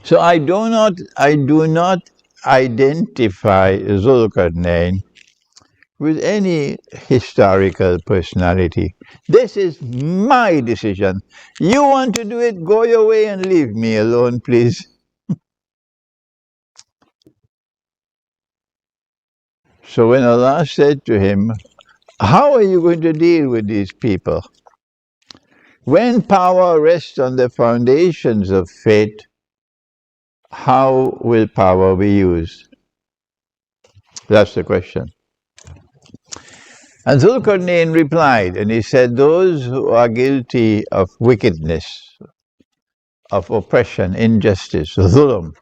So I do not identify Zulkarnain with any historical personality. This is my decision. You want to do it, go your way and leave me alone, please. So when Allah said to him, how are you going to deal with these people? When power rests on the foundations of faith, how will power be used? That's the question. And Zulkarnain replied, and he said, those who are guilty of wickedness, of oppression, injustice, zulm,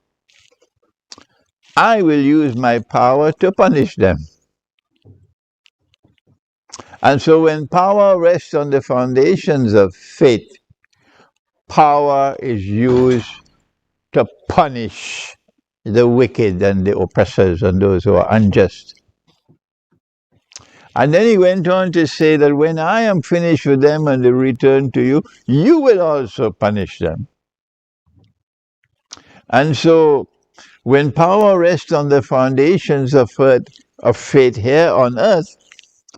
I will use my power to punish them. And so when power rests on the foundations of faith, power is used to punish the wicked and the oppressors and those who are unjust. And then he went on to say that when I am finished with them and they return to you, you will also punish them. And so when power rests on the foundations of faith here on earth,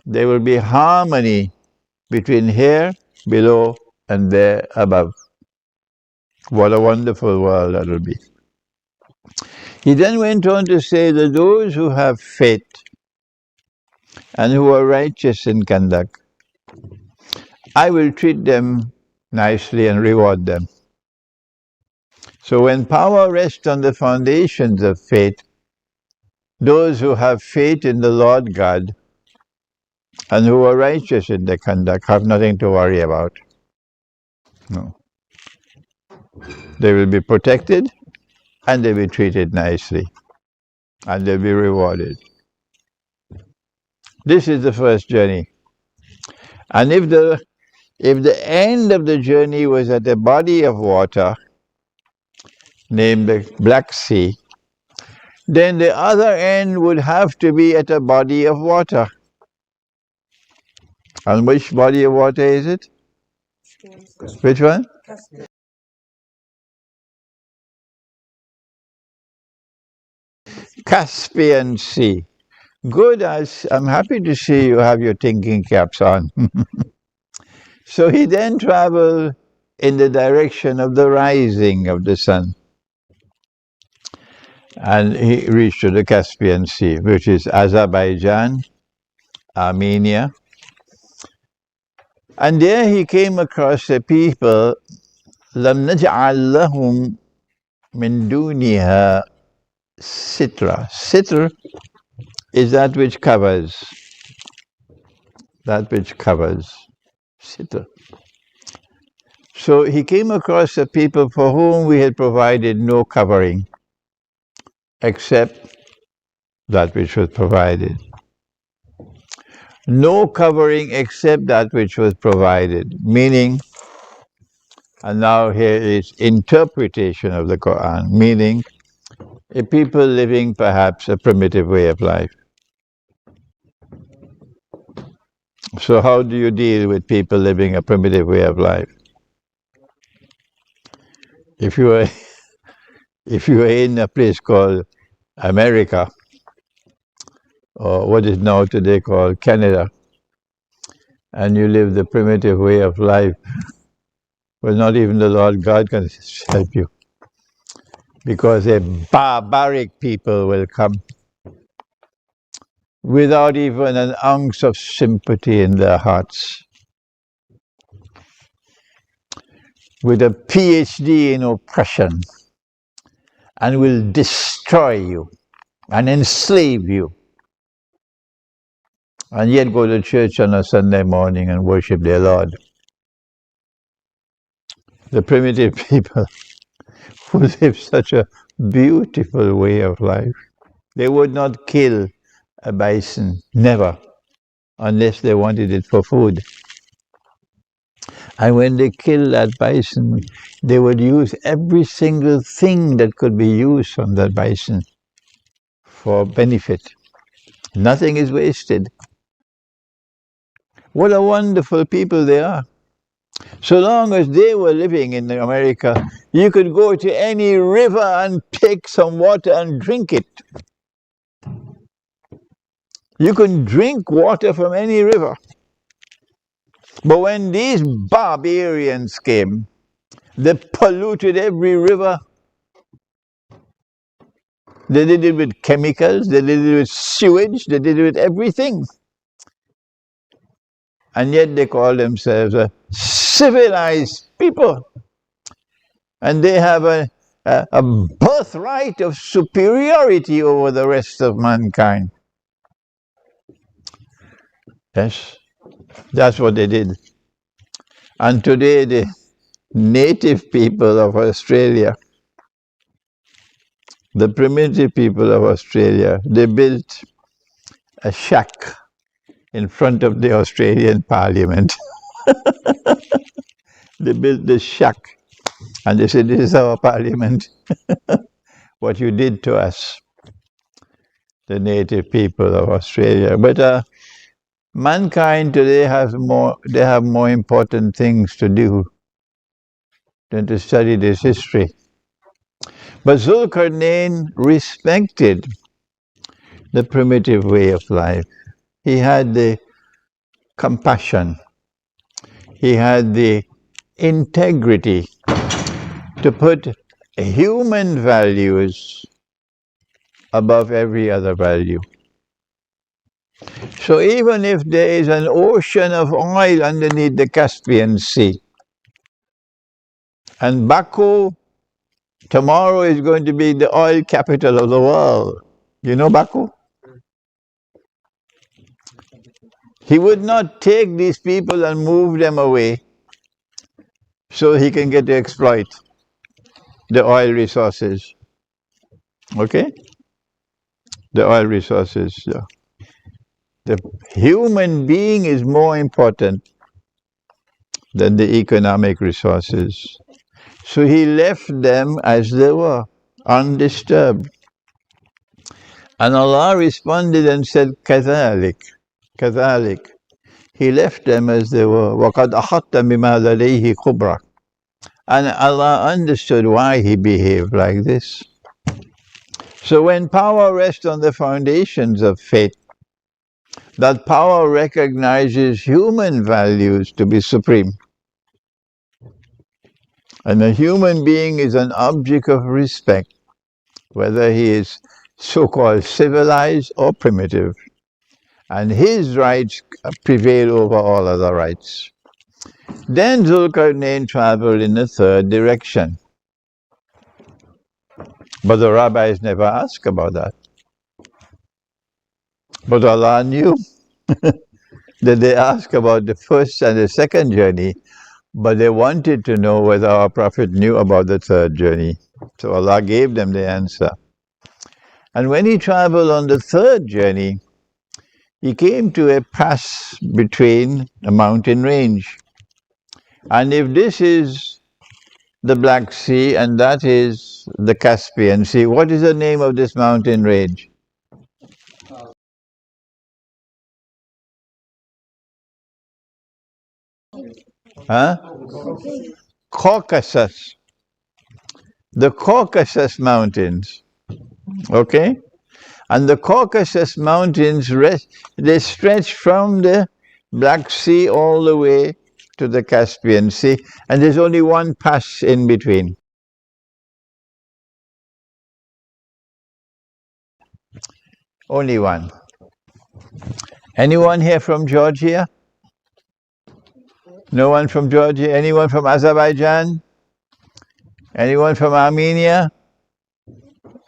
there will be harmony between here, below, and there above. What a wonderful world that will be. He then went on to say that those who have faith and who are righteous in conduct, I will treat them nicely and reward them. So when power rests on the foundations of faith, those who have faith in the Lord God and who are righteous in their conduct have nothing to worry about. No. They will be protected and they'll be treated nicely and they'll be rewarded. This is the first journey. And if the end of the journey was at a body of water named the Black Sea, then the other end would have to be at a body of water. And which body of water is it? Which one? Caspian Sea. Good, I'm happy to see you have your thinking caps on. So he then traveled in the direction of the rising of the sun. And he reached to the Caspian Sea, which is Azerbaijan, Armenia. And there he came across a people, لَمْ نَجْعَلْ لَهُمْ مِنْ دُونِهَا سِتْرًا. Sitr is that which covers. That which covers. Sitr. So he came across a people for whom we had provided no covering except that which was provided. No covering except that which was provided. Meaning, and now here is interpretation of the Quran, meaning a people living perhaps a primitive way of life. So how do you deal with people living a primitive way of life? If you are in a place called America, or what is now today called Canada, and you live the primitive way of life, well, not even the Lord God can help you, because a barbaric people will come without even an ounce of sympathy in their hearts, with a PhD in oppression, and will destroy you and enslave you, and yet go to church on a Sunday morning and worship their Lord. The primitive people who live such a beautiful way of life, they would not kill a bison, never, unless they wanted it for food. And when they kill that bison, they would use every single thing that could be used from that bison for benefit. Nothing is wasted. What a wonderful people they are. So long as they were living in America, you could go to any river and take some water and drink it. You can drink water from any river. But when these barbarians came, they polluted every river. They did it with chemicals, they did it with sewage, they did it with everything. And yet they call themselves a civilized people. And they have a birthright of superiority over the rest of mankind. Yes, that's what they did. And today the native people of Australia, the primitive people of Australia, they built a shack in front of the Australian Parliament. They built this shack and they said, this is our parliament. What you did to us, the native people of Australia. But mankind today they have more important things to do than to study this history. But Zulkarnain respected the primitive way of life. He had the compassion. He had the integrity to put human values above every other value. So even if there is an ocean of oil underneath the Caspian Sea, and Baku tomorrow is going to be the oil capital of the world. You know Baku? He would not take these people and move them away so he can get to exploit the oil resources. Okay? The oil resources. Yeah. The human being is more important than the economic resources. So he left them as they were, undisturbed. And Allah responded and said, كَذَلِكَ. كَذَلِكَ. He left them as they were. وَقَدْ أَخَذْتَ بِمَا لَدَيْهِ خُبْرًا. And Allah understood why he behaved like this. So when power rests on the foundations of faith, that power recognizes human values to be supreme. And a human being is an object of respect, whether he is so-called civilized or primitive. And his rights prevail over all other rights. Then Zulkarnain traveled in a third direction. But the rabbis never asked about that. But Allah knew that they asked about the first and the second journey, but they wanted to know whether our Prophet knew about the third journey. So Allah gave them the answer. And when he traveled on the third journey, he came to a pass between a mountain range. And if this is the Black Sea and that is the Caspian Sea, what is the name of this mountain range? Huh? Caucasus. The Caucasus Mountains. Okay? And the Caucasus Mountains, they stretch from the Black Sea all the way to the Caspian Sea, and there's only one pass in between. Only one. Anyone here from Georgia? No one from Georgia? Anyone from Azerbaijan? Anyone from Armenia?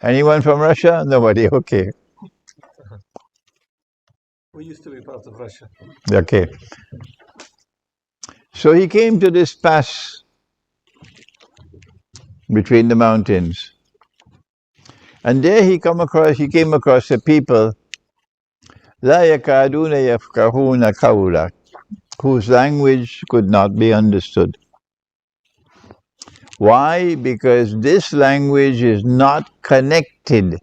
Anyone from Russia? Nobody, okay. We used to be part of Russia. Okay. So he came to this pass between the mountains. And there he came across a people, لَا يَكَادُونَ يَفْقَهُونَ قَوْلًا, whose language could not be understood. Why? Because this language is not connected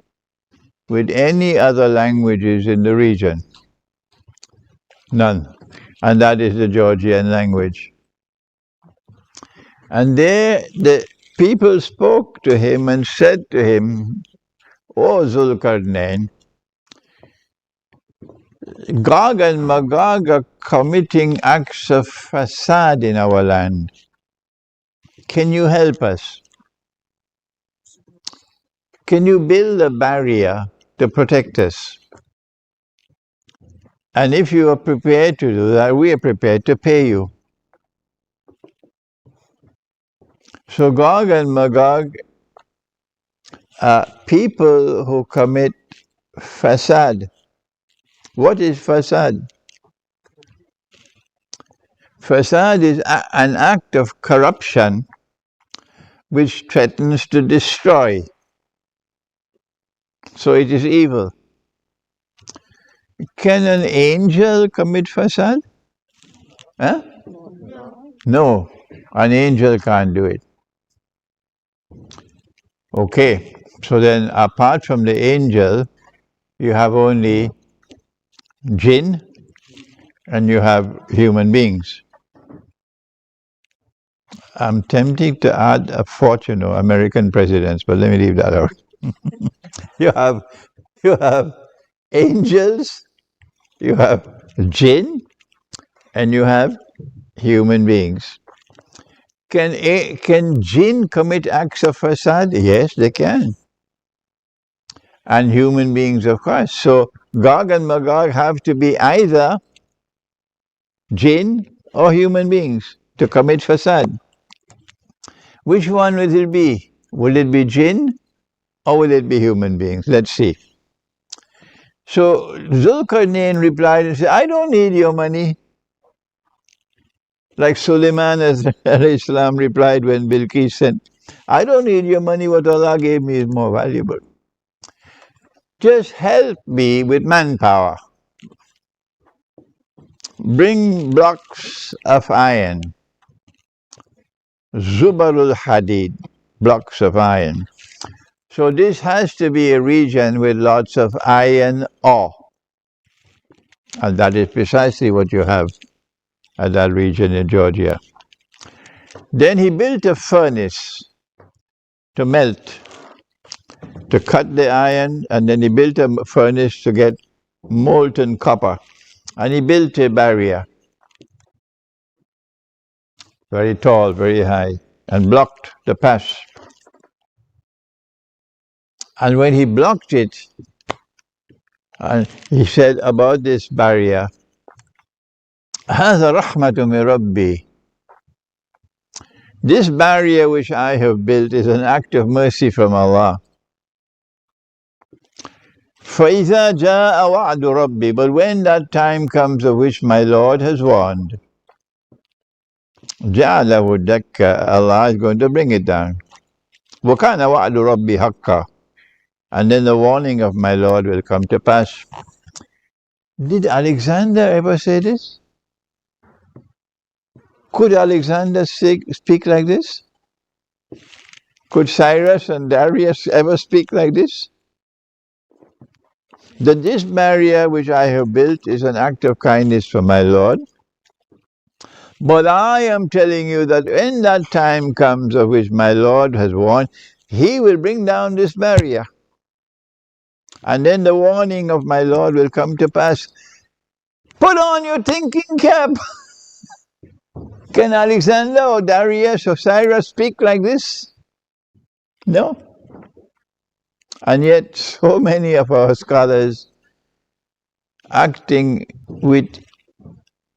with any other languages in the region. None. And that is the Georgian language. And there the people spoke to him and said to him, O Zulkarnain, Gog and Magog are committing acts of facade in our land. Can you help us? Can you build a barrier to protect us? And if you are prepared to do that, we are prepared to pay you. So Gog and Magog are people who commit facade. What is facade? Facade is an act of corruption which threatens to destroy. So it is evil. Can an angel commit facade? Huh? No, an angel can't do it. Okay, so then apart from the angel, you have only jinn and you have human beings. I'm tempted to add a fortune of American presidents, but let me leave that out. You have angels, you have jinn, and you have human beings. Can jinn commit acts of facade? Yes, they can. And human beings, of course. So Gog and Magog have to be either jinn or human beings to commit facade. Which one will it be? Will it be jinn or will it be human beings? Let's see. So Zulkarnain replied and said, I don't need your money. Like Suleiman as Islam replied when Bilqis said, I don't need your money, what Allah gave me is more valuable. Just help me with manpower. Bring blocks of iron. Zubarul Hadid, blocks of iron. So this has to be a region with lots of iron ore. And that is precisely what you have at that region in Georgia. Then he built a furnace to melt, to cut the iron, and then he built a furnace to get molten copper. And he built a barrier, very tall, very high, and blocked the pass. And when he blocked it, and he said about this barrier, هذا رحمة من ربي. This barrier which I have built is an act of mercy from Allah. فَإِذَا جَاءَ وَعْدُ رَبِّي. But when that time comes of which my Lord has warned, جَعَلَهُ دَكَّ. Allah is going to bring it down. وَكَانَ وَعْدُ رَبِّي حَقًّا. And then the warning of my Lord will come to pass. Did Alexander ever say this? Could Alexander speak like this? Could Cyrus and Darius ever speak like this? That this barrier which I have built is an act of kindness from my Lord. But I am telling you that when that time comes of which my Lord has warned, he will bring down this barrier. And then the warning of my Lord will come to pass. Put on your thinking cap. Can Alexander or Darius or Cyrus speak like this? No. And yet so many of our scholars acting with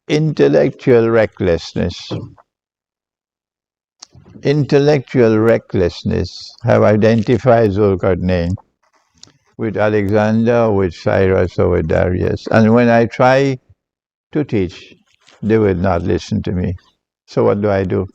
intellectual recklessness have identified Zulkarnain with Alexander, with Cyrus, or with Darius. And when I try to teach, they will not listen to me. So what do?